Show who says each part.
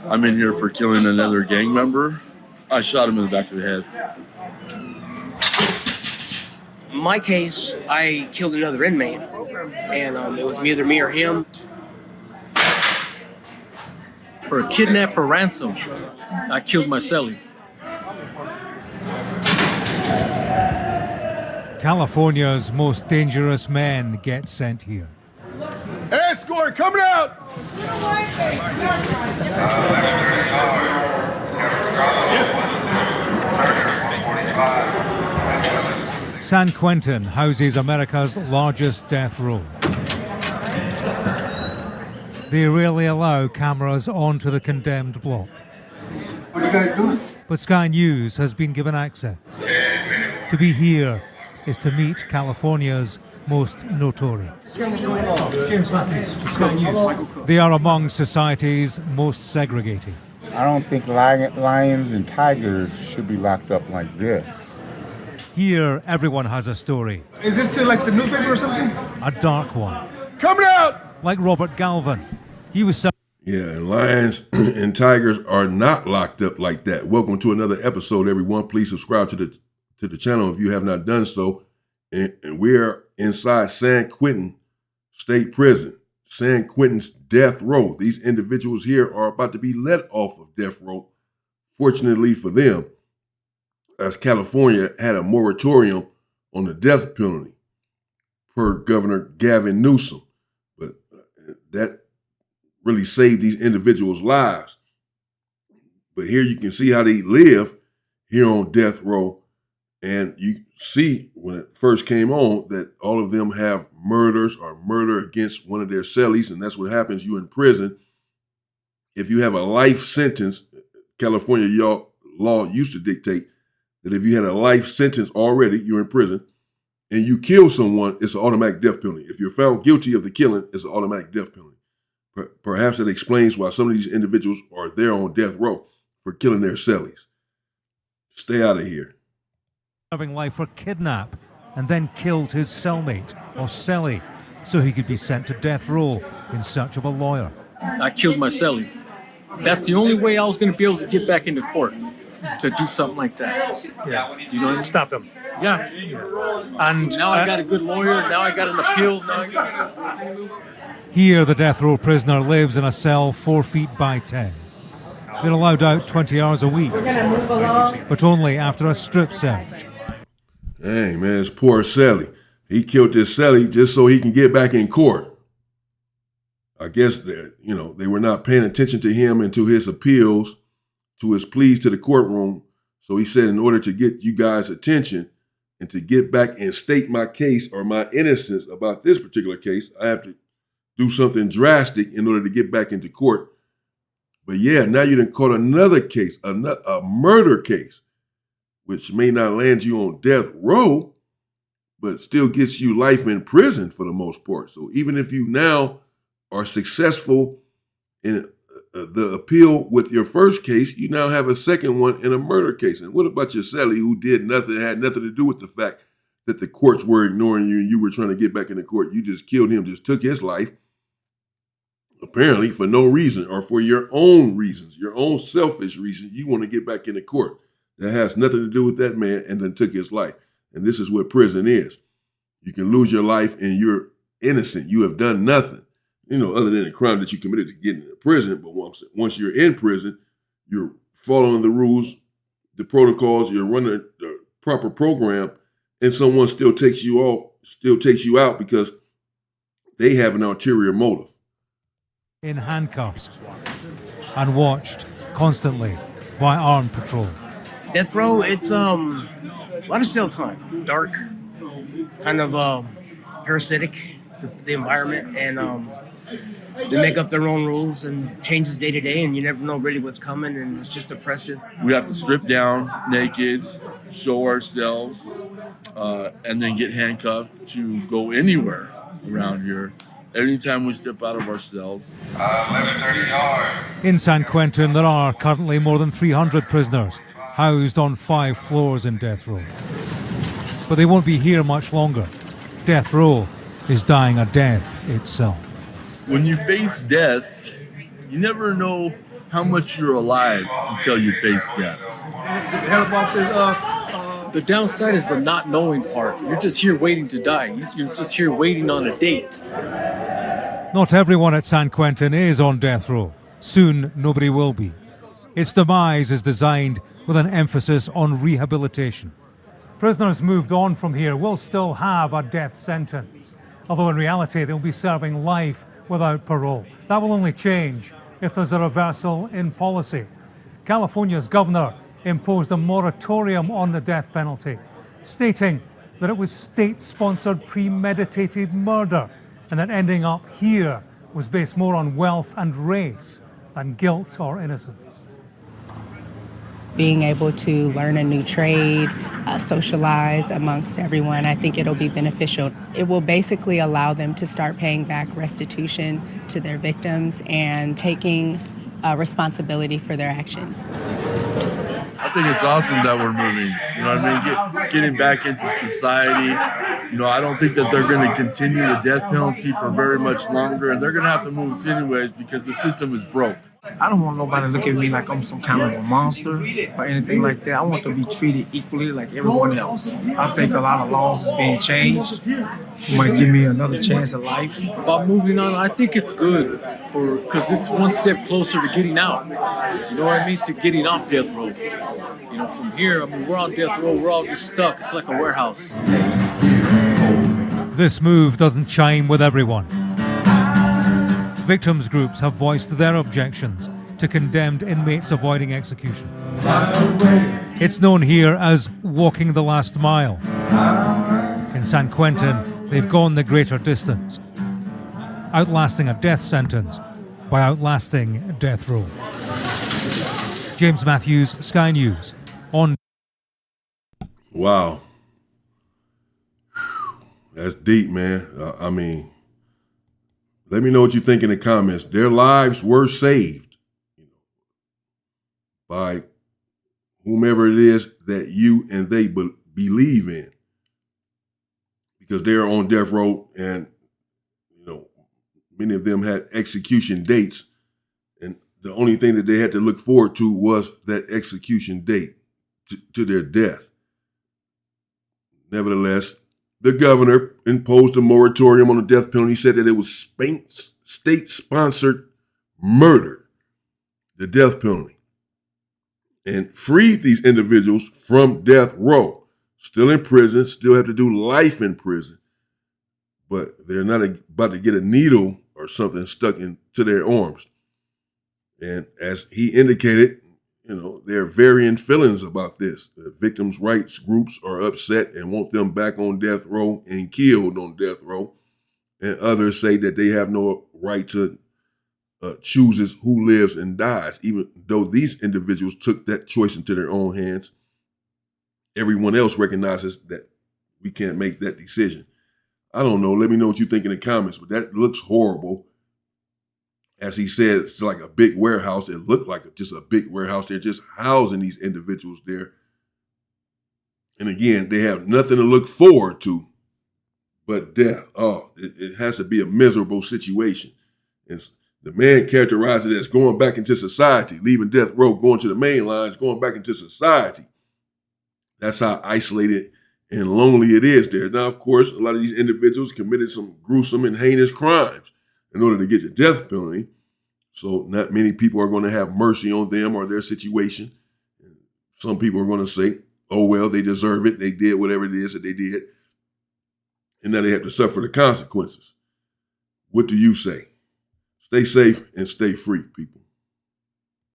Speaker 1: I'm in here for killing another gang member. I shot him in the back of the head.
Speaker 2: In my case, I killed another inmate, and it was either me or him.
Speaker 3: For a kidnap for ransom, I killed my cellie.
Speaker 4: California's most dangerous men get sent here.
Speaker 5: Escort coming out!
Speaker 4: San Quentin houses America's largest death row. They rarely allow cameras onto the condemned block.
Speaker 5: What are you guys doing?
Speaker 4: But Sky News has been given access. To be here is to meet California's most notorious.
Speaker 6: James Matthews, Sky News.
Speaker 4: They are among society's most segregated.
Speaker 7: I don't think lions and tigers should be locked up like this.
Speaker 4: Here, everyone has a story.
Speaker 5: Is this to like the newspaper or something?
Speaker 4: A dark one.
Speaker 5: Coming out!
Speaker 4: Like Robert Galvin. He was
Speaker 8: Yeah, and lions and tigers are not locked up like that. Welcome to another episode, everyone. Please subscribe to the channel if you have not done so. And we're inside San Quentin State Prison, San Quentin's death row. These individuals here are about to be let off of death row. Fortunately for them, as California had a moratorium on the death penalty per Governor Gavin Newsom. But that really saved these individuals' lives. But here you can see how they live here on death row. And you see when it first came on that all of them have murders or murder against one of their cellies. And that's what happens. You in prison. If you have a life sentence, California law used to dictate that if you had a life sentence already, you're in prison, and you kill someone, it's an automatic death penalty. If you're found guilty of the killing, it's an automatic death penalty. Perhaps that explains why some of these individuals are there on death row for killing their cellies. Stay out of here.
Speaker 4: serving life for kidnap and then killed his cellmate or cellie so he could be sent to death row in search of a lawyer.
Speaker 3: I killed my cellie. That's the only way I was going to be able to get back into court, to do something like that.
Speaker 6: Yeah,
Speaker 3: You know what I mean?
Speaker 6: stop them.
Speaker 3: Yeah.
Speaker 6: And
Speaker 3: Now I got a good lawyer. Now I got an appeal. Now I got...
Speaker 4: Here, the death row prisoner lives in a cell 4 feet by 10. They're allowed out 20 hours a week, but only after a strip search.
Speaker 8: Dang, man, it's poor Celly. He killed this Celly just so he can get back in court. I guess they were not paying attention to him and to his appeals, to his pleas to the courtroom. So he said, in order to get you guys' attention and to get back and state my case or my innocence about this particular case, I have to do something drastic in order to get back into court. But yeah, now you done caught another case, a murder case, which may not land you on death row, but still gets you life in prison for the most part. So even if you now are successful in the appeal with your first case, you now have a second one in a murder case. And what about your celly who did nothing, had nothing to do with the fact that the courts were ignoring you and you were trying to get back in the court? You just killed him, just took his life, apparently for no reason or for your own reasons, your own selfish reasons. You want to get back in the court. That has nothing to do with that man and then took his life. And this is what prison is. You can lose your life and you're innocent. You have done nothing, other than the crime that you committed to get into prison. But once you're in prison, you're following the rules, the protocols, you're running the proper program, and someone still takes you out because they have an ulterior motive.
Speaker 4: In handcuffs and watched constantly by armed patrol.
Speaker 2: Death row, it's a lot of cell time, dark, kind of parasitic, the environment, and they make up their own rules and changes day to day, and you never know really what's coming, and it's just oppressive.
Speaker 1: We have to strip down naked, show ourselves, and then get handcuffed to go anywhere around here. Anytime we step out of our cells.
Speaker 9: 11:30 yard.
Speaker 4: In San Quentin, there are currently more than 300 prisoners housed on 5 floors in death row. But they won't be here much longer. Death row is dying a death itself.
Speaker 1: When you face death, You never know how much you're alive until you face death.
Speaker 5: Help off this,
Speaker 3: The downside is the not knowing part. You're just here waiting to die. You're just here waiting on a date.
Speaker 4: Not everyone at San Quentin is on death row. Soon, nobody will be. Its demise is designed with an emphasis on rehabilitation. Prisoners moved on from here will still have a death sentence, although in reality they'll be serving life without parole. That will only change if there's a reversal in policy. California's governor imposed a moratorium on the death penalty, stating that it was state-sponsored premeditated murder and that ending up here was based more on wealth and race than guilt or innocence.
Speaker 10: Being able to learn a new trade, socialize amongst everyone, I think it'll be beneficial. It will basically allow them to start paying back restitution to their victims and taking responsibility for their actions.
Speaker 1: I think it's awesome that we're moving. You know what I mean? Getting back into society. You know, I don't think that they're going to continue the death penalty for very much longer, and they're going to have to move us anyways because the system is broke.
Speaker 11: I don't want nobody to look at me like I'm some kind of a monster or anything like that. I want to be treated equally like everyone else. I think a lot of laws is being changed. You might give me another chance at life.
Speaker 3: About moving on, I think it's good because it's one step closer to getting out. You know what I mean? To getting off death row. You know, from here, I mean, we're on death row. We're all just stuck. It's like a warehouse.
Speaker 4: This move doesn't chime with everyone. Victims groups have voiced their objections to condemned inmates avoiding execution. It's known here as walking the last mile. In San Quentin, they've gone the greater distance, outlasting a death sentence by outlasting death row. James Matthews, Sky News. On.
Speaker 8: Wow. That's deep, man. I mean, let me know what you think in the comments. Their lives were saved by whomever it is that you and they believe in, because they're on death row, and you know, many of them had execution dates, and the only thing that they had to look forward to was that execution date to their death. Nevertheless, the governor imposed a moratorium on the death penalty. He said that it was state-sponsored murder, the death penalty, and freed these individuals from death row. Still in prison, still have to do life in prison, but they're not about to get a needle or something stuck into their arms. And as he indicated, you know, there are varying feelings about this. The victims' rights groups are upset and want them back on death row and killed on death row. And others say that they have no right to choose who lives and dies, even though these individuals took that choice into their own hands. Everyone else recognizes that we can't make that decision. I don't know. Let me know what you think in the comments, but that looks horrible. As he said, it's like a big warehouse. It looked like just a big warehouse. They're just housing these individuals there. And again, they have nothing to look forward to but death. Oh, it has to be a miserable situation. And the man characterized it as going back into society, leaving death row, going to the main lines, going back into society. That's how isolated and lonely it is there. Now, of course, a lot of these individuals committed some gruesome and heinous crimes in order to get the death penalty. So not many people are going to have mercy on them or their situation. Some people are going to say, oh, well, they deserve it. They did whatever it is that they did. And now they have to suffer the consequences. What do you say? Stay safe and stay free, people.